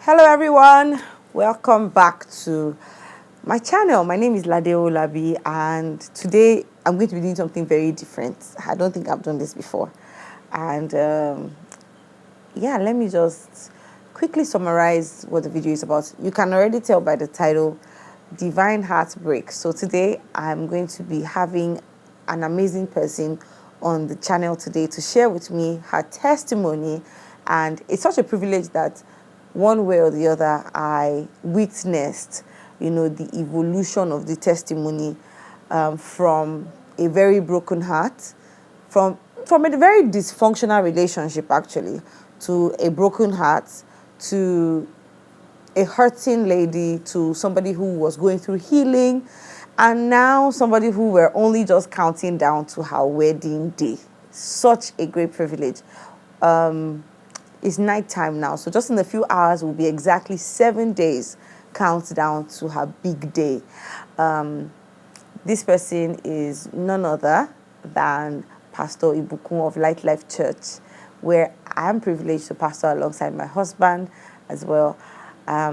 Hello everyone, welcome back to my channel. My name is Ladeo Labi and today I'm going to be doing something very different. I don't think I've done this before. And yeah, let me just quickly summarize what the video is about. You can already tell by the title, Divine Heartbreak. So today I'm going to be having an amazing person on the channel today to share with me her testimony. And it's such a privilege that one way or the other, I witnessed, the evolution of the testimony from a very broken heart, from a very dysfunctional relationship, actually, to a broken heart, to a hurting lady, to somebody who was going through healing, and now somebody who we're only just counting down to her wedding day. Such a great privilege. It's nighttime now, so just in a few hours will be exactly 7 days countdown to her big day. This person is none other than Pastor Ibukun of Light Life Church, where I am privileged to pastor alongside my husband as well.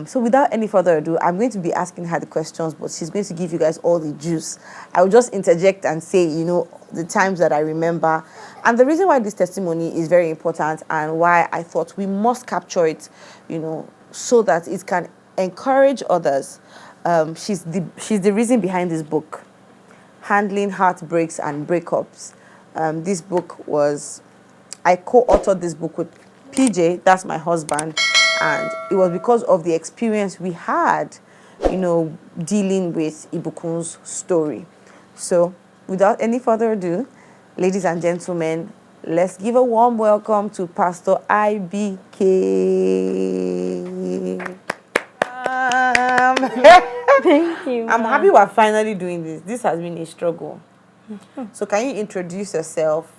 So without any further ado, I'm going to be asking her the questions, but she's going to give you guys all the juice. I will just interject and say, the times that I remember. And the reason why this testimony is very important and why I thought we must capture it, so that it can encourage others. She's the reason behind this book, Handling Heartbreaks and Breakups. This book was, I co-authored this book with PJ, that's my husband, and it was because of the experience we had, dealing with Ibukun's story. So, without any further ado, ladies and gentlemen, let's give a warm welcome to Pastor IBK. Thank you. I'm happy we're finally doing this. This has been a struggle. So, can you introduce yourself?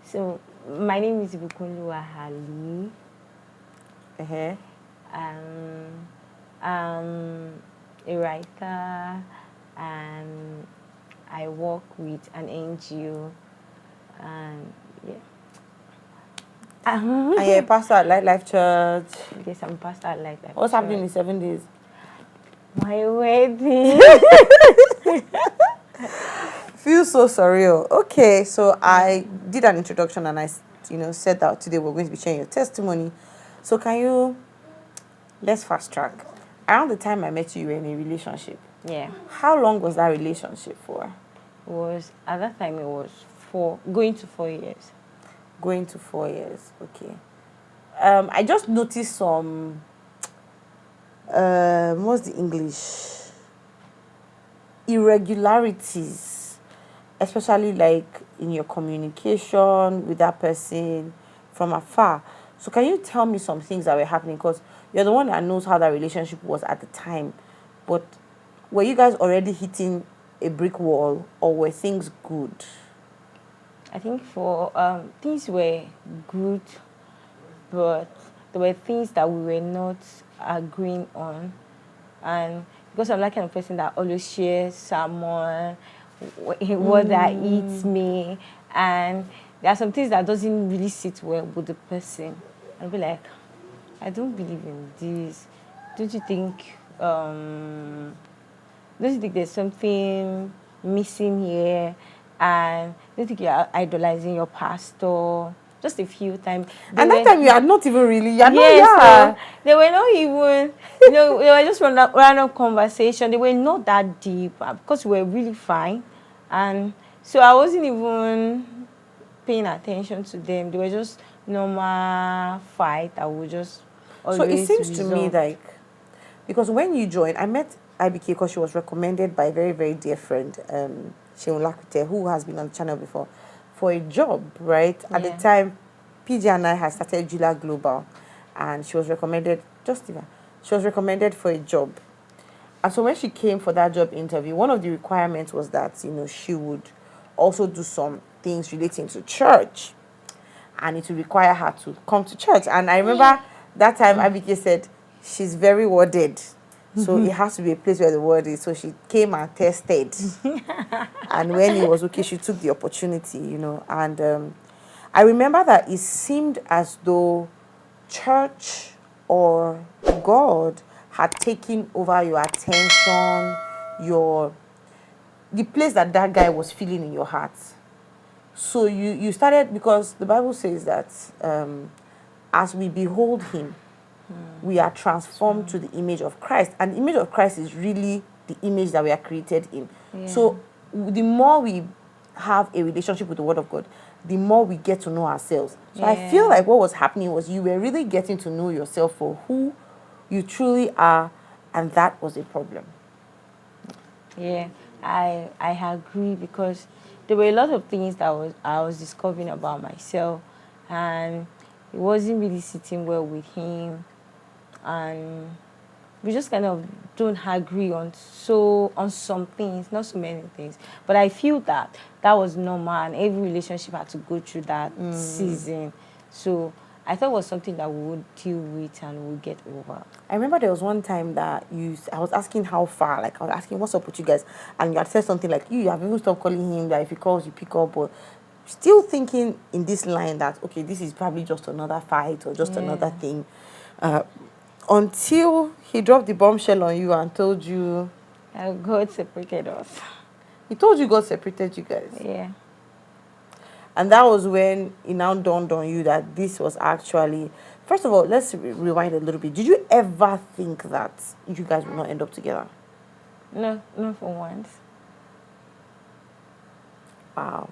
So, my name is Ibukun Hali. I'm a writer and I work with an NGO and And you're a pastor at Light Life Church. yes, I'm a pastor at Light Life. What's happening in 7 days? My wedding. Feel so surreal. Okay, so I did an introduction and I, said that today we're going to be sharing your testimony. So let's fast track. Around the time I met you, you were in a relationship. Yeah. How long was that relationship for? At that time it was going to 4 years. Going to 4 years, okay. I just noticed some, what's the English? Irregularities, especially like in your communication with that person from afar. So can you tell me some things that were happening? Because you're the one that knows how that relationship was at the time. But were you guys already hitting a brick wall or were things good? I think things were good, but there were things that we were not agreeing on. And because I'm that kind of person that always shares someone, what that eats me, and there are some things that doesn't really sit well with the person. I'll be like, I don't believe in this. Don't you think there's something missing here? And don't you think you're idolizing your pastor? Just a few times. And that time you had not even really, So they were not even, they were just random conversation. They were not that deep because we were really fine. And so I wasn't even paying attention to them. They were just normal fight. I would just always So it seems resolve. to me like, because when you joined, I met IBK because she was recommended by a very, very dear friend, Sheun Lakute, who has been on the channel before, for a job, right? At the time, PJ and I had started Julia Global, and she was recommended, she was recommended for a job. And so when she came for that job interview, one of the requirements was that, she would also do some things relating to church. And it would require her to come to church. And I remember that time IBK said, she's very worded. So it has to be a place where the word is. So she came and tested. And when it was okay, she took the opportunity, And I remember that it seemed as though church or God had taken over your attention, the place that guy was feeling in your heart. So you started, because the Bible says that as we behold him, we are transformed to the image of Christ. And the image of Christ is really the image that we are created in. Yeah. So the more we have a relationship with the Word of God, the more we get to know ourselves. So I feel like what was happening was you were really getting to know yourself for who you truly are, and that was a problem. Yeah, I agree, because there were a lot of things that I was discovering about myself, and it wasn't really sitting well with him, and we just kind of don't agree on some things, not so many things. But I feel that was normal, and every relationship had to go through that season. So I thought it was something that we would deal with and we would get over. I remember there was one time that I was asking how far, like I was asking what's up with you guys, and you had said something like, you have even stopped calling him, that if he calls you pick up, but still thinking in this line that, okay, this is probably just another fight or just another thing. Until he dropped the bombshell on you and told you... God separated us. He told you God separated you guys? Yeah. And that was when it now dawned on you that this was actually... First of all, let's rewind a little bit. Did you ever think that you guys would not end up together? No, not for once. Wow.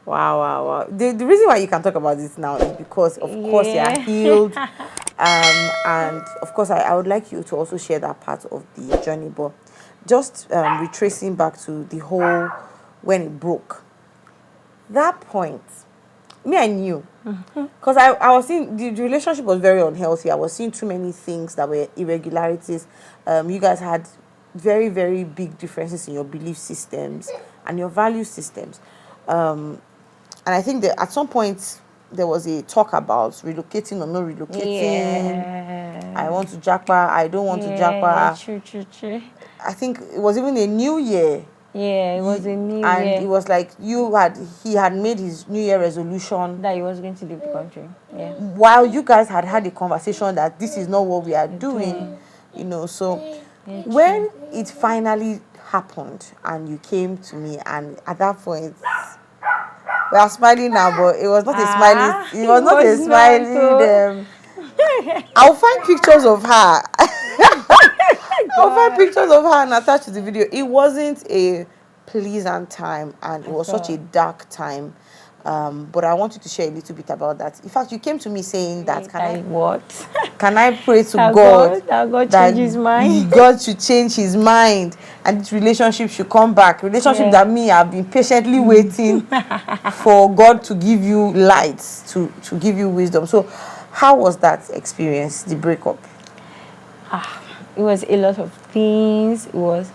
Wow. The reason why you can talk about this now is because, of course, you are healed. And, of course, I would like you to also share that part of the journey. But just retracing back to the whole when it broke. That point, me, I knew. Because I was seeing the relationship was very unhealthy. I was seeing too many things that were irregularities. You guys had very, very big differences in your belief systems and your value systems. And I think that at some point there was a talk about relocating or not relocating. Yeah. I want to japa, I don't want to japa. True. I think it was even a new year. Yeah, it was a new year. And it was like he had made his New Year resolution that he was going to leave the country. Yeah. While you guys had a conversation that this is not what we are doing, you know. So when it finally happened and you came to me, and at that point, we are smiling now, but it was not a smiling. It was not a smiling. I'll find pictures of her. I'll find pictures of her and attach to the video. It wasn't a pleasant time, and it was such a dark time. But I want you to share a little bit about that. In fact, you came to me saying that, can I pray to God that change his mind? God should change his mind and this relationship should come back. Relationship that I've been patiently waiting for God to give you light, to give you wisdom. So how was that experience, the breakup? It was a lot of things. It was,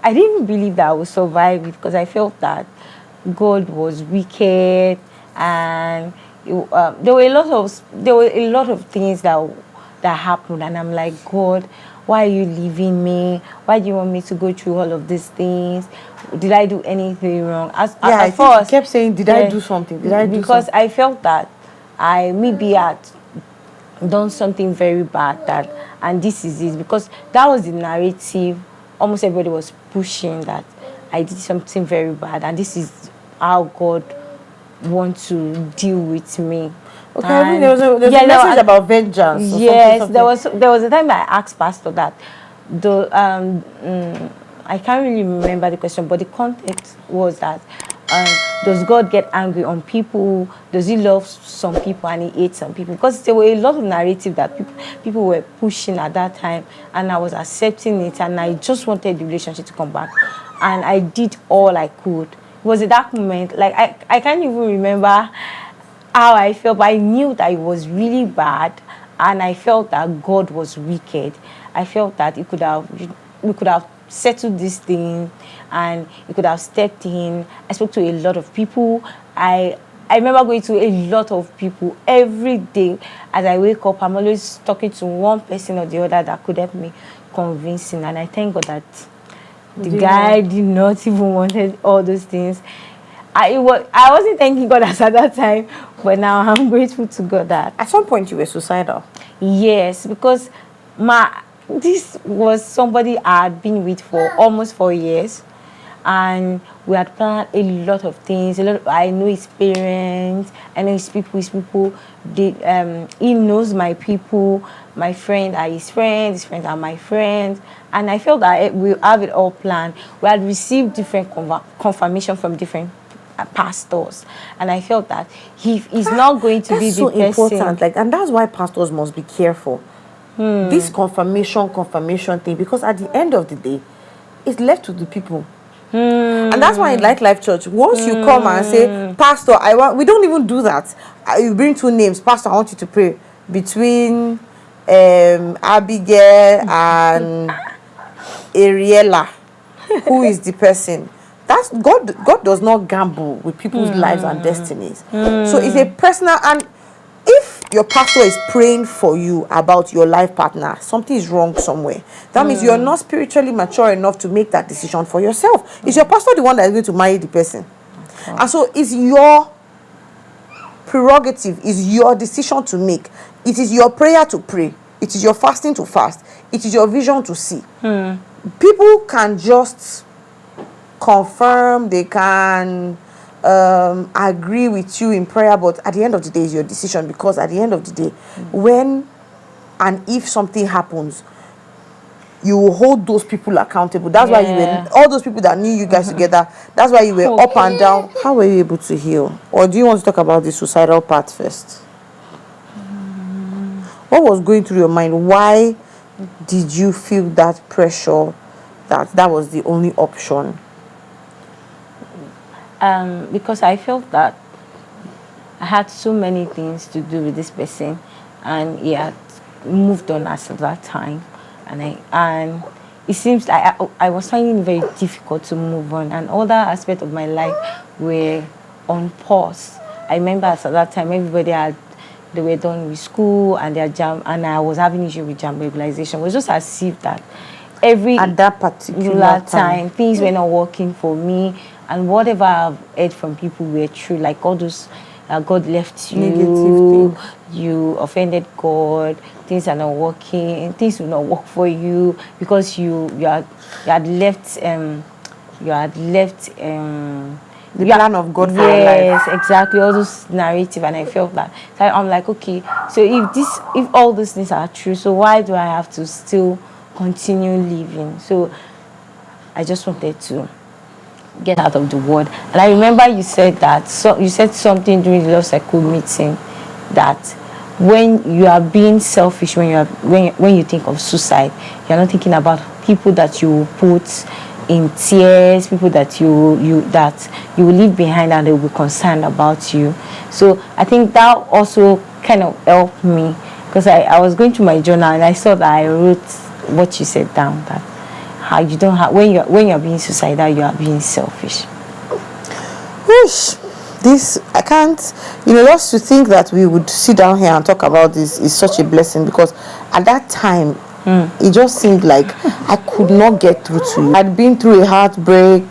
I didn't believe that I would survive it, because I felt that God was wicked, and there were a lot of things that happened, and I'm like, God, why are you leaving me? Why do you want me to go through all of these things? Did I do anything wrong? I think you kept saying, did I do something? Because I felt that I maybe had done something very bad, and this is it, because that was the narrative. Almost everybody was pushing that I did something very bad, and this is how God wants to deal with me. Okay, I think there was a message about vengeance. Yes, there was a time I asked Pastor that I can't really remember the question, but the context was that does God get angry on people? Does he love some people and he hates some people? Because there were a lot of narrative that people were pushing at that time, and I was accepting it, and I just wanted the relationship to come back, and I did all I could. It was a dark moment. Like I can't even remember how I felt, but I knew that it was really bad, and I felt that God was wicked. I felt that we could have settled this thing, and he could have stepped in. I spoke to a lot of people. I remember going to a lot of people every day. As I wake up, I'm always talking to one person or the other that could help me convincing, and I thank God that the guy did not even wanted all those things. I wasn't thanking God at that time, but now I'm grateful to God that At some point, you were suicidal. yes, because this was somebody I had been with for almost 4 years, and we had planned a lot of things. I know his parents, I know his people. He knows my people. My friends are his friends. His friends are my friends, and I felt that we have it all planned. We had received different confirmation from different pastors, and I felt that he's not going to be That's the so person. important. Like, and that's why pastors must be careful. This confirmation thing, because at the end of the day, it's left to the people. And that's why in Life Church, once you come and say, Pastor, we don't even do that. You bring two names. Pastor, I want you to pray between Abigail and Ariella. Who is the person? That's God. God does not gamble with people's lives and destinies. So it's a personal, and if your pastor is praying for you about your life partner, something is wrong somewhere. That means you're not spiritually mature enough to make that decision for yourself. Is your pastor the one that is going to marry the person? And so it's your prerogative, is your decision to make. It is your prayer to pray. It is your fasting to fast. It is your vision to see. People can just confirm, they can agree with you in prayer, but at the end of the day, it's your decision, because at the end of the day, when and if something happens, you will hold those people accountable. That's why you were, all those people that knew you guys together, that's why you were up and down. How were you able to heal? Or do you want to talk about the suicidal part first? What was going through your mind? Why did you feel that pressure that was the only option? Because I felt that I had so many things to do with this person, and he had moved on as of that time, and it seems like I was finding it very difficult to move on, and other aspects of my life were on pause. I remember at that time they were done with school and their jam, and I was having issue with jam regularization. It was just as if that at that particular time things were not working for me, and whatever I've heard from people were true, like all those God left you, you offended God, things are not working, things will not work for you because you had left the plan of God for your life. Yes, exactly, all those narrative, and I felt that. So I'm like, okay, so if all these things are true, so why do I have to still continue living? So I just wanted to get out of the word. And I remember you said that, so you said something during the Love Circle meeting, that when you are being selfish, when you think of suicide, you're not thinking about people that you put in tears, people that you will leave behind, and they will be concerned about you. So I think that also kind of helped me, because I was going through my journal and I saw that I wrote what you said down, that how you don't have, when you're being suicidal, you are being selfish. Whoosh. This, I can't, just to think that we would sit down here and talk about this is such a blessing, because at that time, it just seemed like I could not get through to you. I'd been through a heartbreak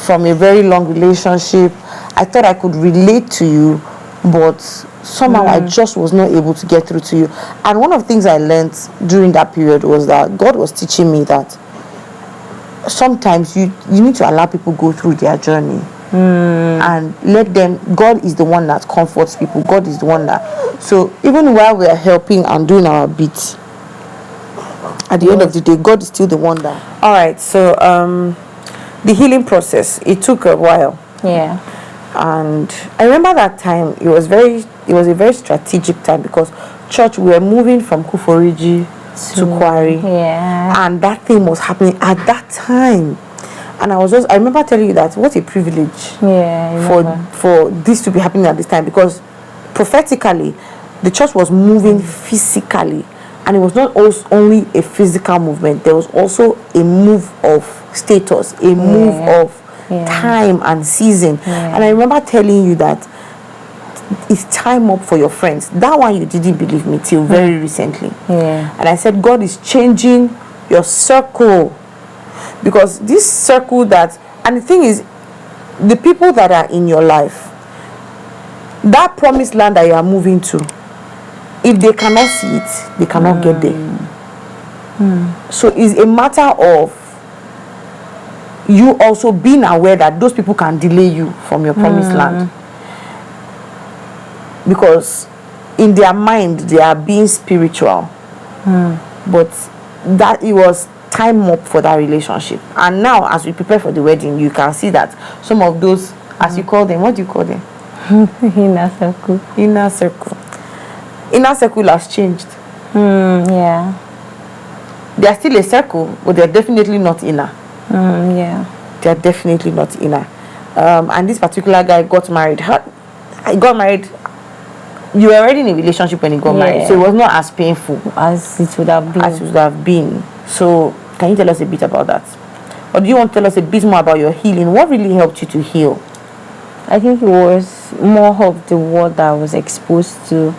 from a very long relationship. I thought I could relate to you, but somehow I just was not able to get through to you. And one of the things I learned during that period was that God was teaching me that sometimes you need to allow people go through their journey. And let them. God is the one that comforts people. God is the one that. So even while we are helping and doing our bit, at the end of the day, God is still the one that. All right. So the healing process, it took a while. Yeah. And I remember that time. It was a very strategic time, because church, we were moving from Kuforiji to Kwari. Yeah. And that thing was happening at that time. And I remember telling you that what a privilege for this to be happening at this time, because prophetically the church was moving physically, and it was not only a physical movement, there was also a move of status, a move of time and season. And I remember telling you that it's time up for your friends. That one you didn't believe me till very recently. And I said, God is changing your circle. Because this circle and the thing is, the people that are in your life, that promised land that you are moving to, if they cannot see it, they cannot get there. So it's a matter of you also being aware that those people can delay you from your promised land, because in their mind they are being spiritual, but that it was time up for that relationship. And now as we prepare for the wedding, you can see that some of those, as you call them, what do you call them? Inner circle. Inner circle. Inner circle has changed. Yeah. They are still a circle, but they're definitely not inner. Yeah. They're definitely not inner. And this particular guy got married. He got married. You were already in a relationship when he got married, so it was not as painful as it would have been. So, can you tell us a bit about that? Or do you want to tell us a bit more about your healing? What really helped you to heal? I think it was more of the word that I was exposed to,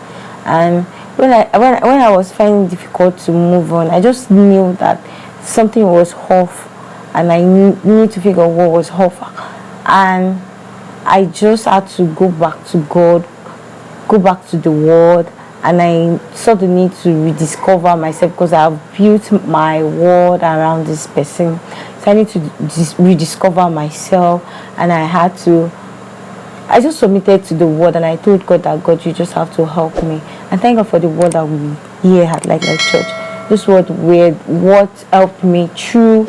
and when I was finding it difficult to move on, I just knew that something was off, and I needed to figure out what was off, and I just had to go back to God, go back to the word, and I saw the need to rediscover myself, because I have built my world around this person. So I need to rediscover myself, and I just submitted to the word, and I told God that, God, you just have to help me. And thank God for the word that we hear at Light Church. This word what helped me through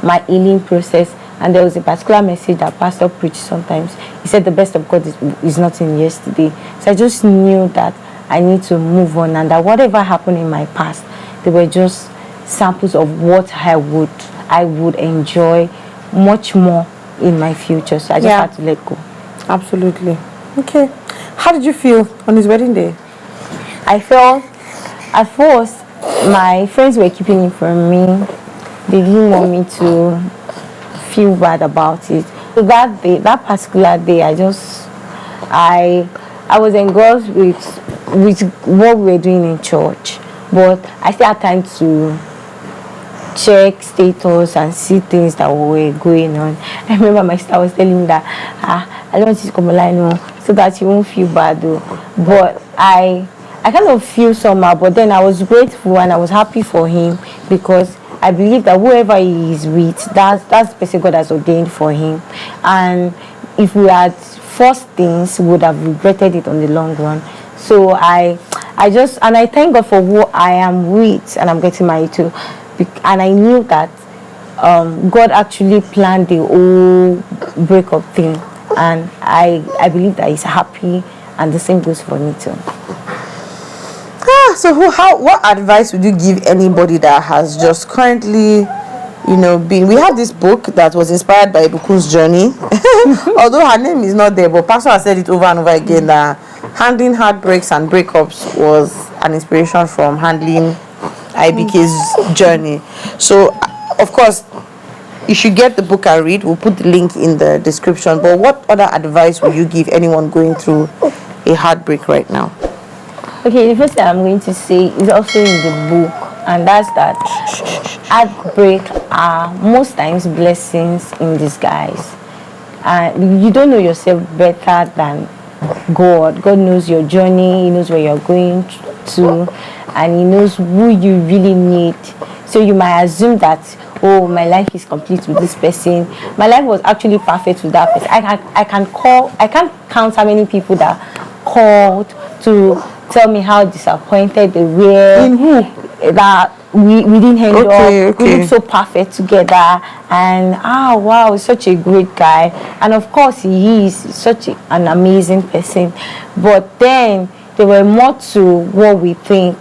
my healing process. And there was a particular message that Pastor preached sometimes. He said the best of God is not in yesterday. So I just knew that I need to move on, and that whatever happened in my past, they were just samples of what I would enjoy much more in my future. So I just had to let go. Absolutely. Okay. How did you feel on his wedding day? I felt, at first, my friends were keeping it from me. They didn't want me to feel bad about it. So that day, that particular day, I was engrossed with what we were doing in church, but I still had time to check status and see things that were going on. I remember my sister was telling me that I don't want you to come online so that you won't feel bad though. But I kind of feel somehow, but then I was grateful and I was happy for him, because I believe that whoever he is with, that's the person God has ordained for him. And if we had forced things, we would have regretted it on the long run. So I thank God for who I am with and I'm getting married to. And I knew that God actually planned the whole breakup thing, and I believe that he's happy, and the same goes for me too. So what advice would you give anybody that has just currently, been? We have this book that was inspired by Ibukun's journey. Although her name is not there, but Pastor has said it over and over again that handling heartbreaks and breakups was an inspiration from handling IBK's journey. So, of course, you should get the book and read. We'll put the link in the description. But what other advice would you give anyone going through a heartbreak right now? Okay, the first thing I'm going to say is also in the book, and that's that heartbreak are most times blessings in disguise. You don't know yourself better than God. God knows your journey. He knows where you're going to, and he knows who you really need. So you might assume that, oh, my life is complete with this person. My life was actually perfect with that person. I can't count how many people that called to tell me how disappointed they were. In who? That we didn't end up. Okay. We looked so perfect together, and wow, such a great guy. And of course he is such an amazing person. But then there were more to what we think,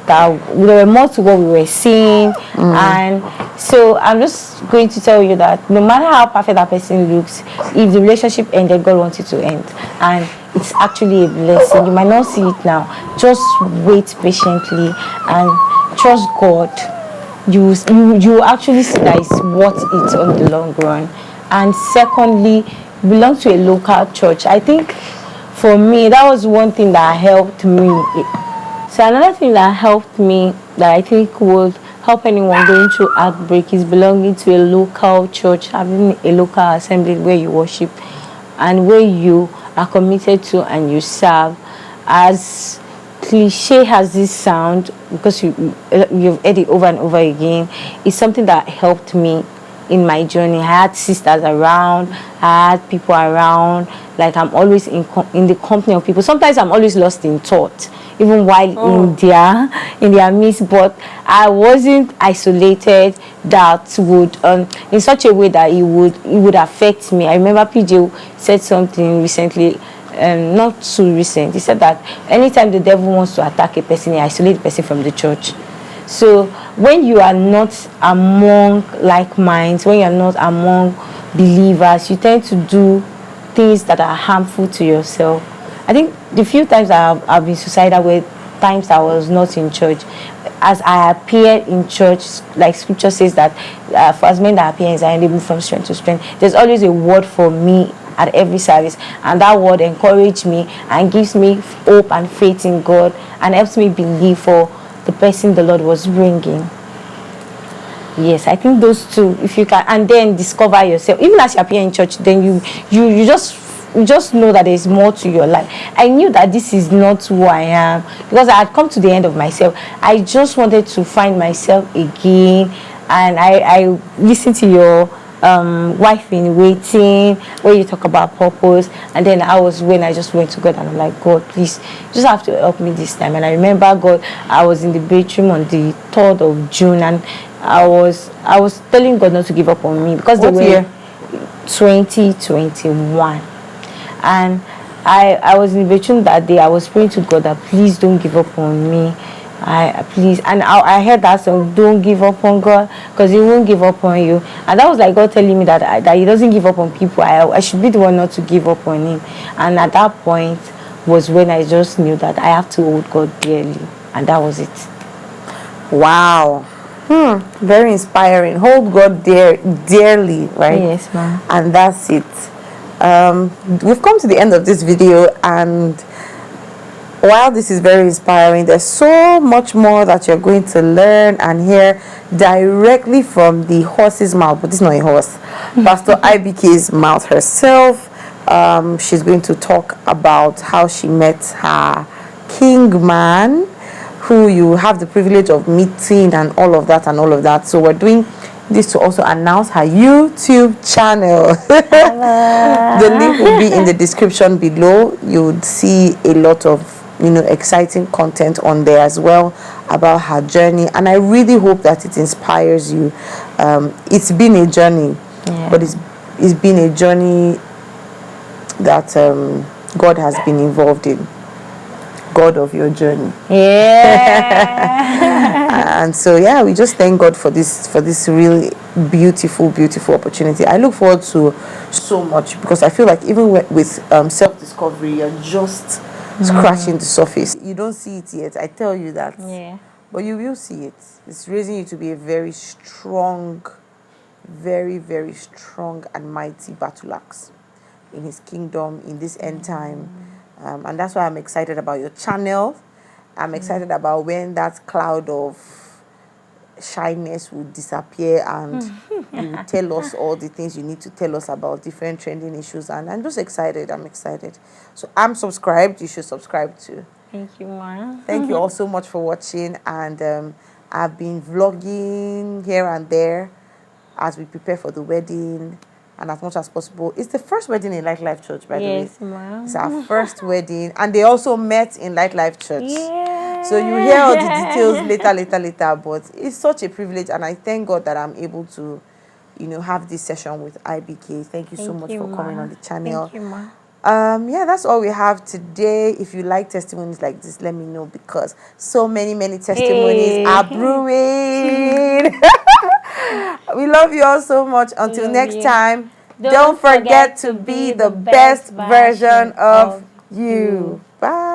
that there were more to what we were seeing. And so I'm just going to tell you that no matter how perfect that person looks, if the relationship ended, God wants it to end, and it's actually a blessing. You might not see it now. Just wait patiently and trust God. You actually see that it's worth it on the long run. And secondly, belong to a local church. I think for me, that was one thing that helped me. So another thing that helped me, that I think would help anyone going through heartbreak is belonging to a local church, having a local assembly where you worship and where you are committed to and you serve. As cliche as this sound, because you've heard it over and over again, it's something that helped me in my journey. I had sisters around, I had people around. Like, I'm always in the company of people. Sometimes I'm always lost in thought, even while in their midst. But I wasn't isolated that would in such a way that it would affect me. I remember PJ said something recently, not too recent. He said that anytime the devil wants to attack a person, he isolates the person from the church. So when you are not among like minds, when you are not among believers, you tend to do things that are harmful to yourself. I think the few times I've been suicidal were times I was not in church. As I appear in church, like scripture says that for as men that appear in Zion, they move from strength to strength. There's always a word for me at every service, and that word encourages me and gives me hope and faith in God and helps me believe for the person the Lord was bringing. Yes, I think those two, if you can, and then discover yourself. Even as you appear in church, then you just know that there's more to your life. I knew that this is not who I am because I had come to the end of myself. I just wanted to find myself again, and I listened to your wife in waiting where you talk about purpose, and then when I just went to God and I'm like, God, please, you just have to help me this time. And I remember, God, I was in the bedroom on the 3rd of June, and I was telling God not to give up on me because what year? 2021. And I was in the bedroom that day. I was praying to God that please don't give up on me. Please. And I heard that song, don't give up on God, because He won't give up on you. And that was like God telling me that He doesn't give up on people. I should be the one not to give up on Him. And at that point was when I just knew that I have to hold God dearly. And that was it. Wow. Very inspiring. Hold God dearly, right? Yes, ma'am. And that's it. We've come to the end of this video, and while this is very inspiring, there's so much more that you're going to learn and hear directly from the horse's mouth. But this is not a horse. Pastor IBK's mouth herself. She's going to talk about how she met her king man, who you have the privilege of meeting, and all of that. So we're doing this to also announce her YouTube channel. The link will be in the description below. You would see a lot of exciting content on there as well about her journey, and I really hope that it inspires you. It's been a journey, but it's been a journey that God has been involved in. God of your journey. And so we just thank God for this really beautiful opportunity. I look forward to so much, because I feel like even with self-discovery, you're just scratching the surface. You don't see it yet, I tell you that. But you will see it. It's raising you to be a very strong, very, very strong and mighty battle axe in His kingdom in this end time. And that's why I'm excited about your channel. I'm excited about when that cloud of shyness will disappear, and you will tell us all the things you need to tell us about different trending issues. And I'm just excited. I'm excited. So I'm subscribed. You should subscribe too. Thank you, Ma. Thank you all so much for watching. And I've been vlogging here and there as we prepare for the wedding. And as much as possible. It's the first wedding in Life Church, by the way. Yes, ma'am. It's our first wedding. And they also met in Life Church. So you hear all the details later. But it's such a privilege. And I thank God that I'm able to, have this session with IBK. Thank you so much for coming on the channel. Thank you, Ma. That's all we have today. If you like testimonies like this, let me know, because so many testimonies are brewing. We love you all so much. Until next time, don't forget to be the best version of you. Bye.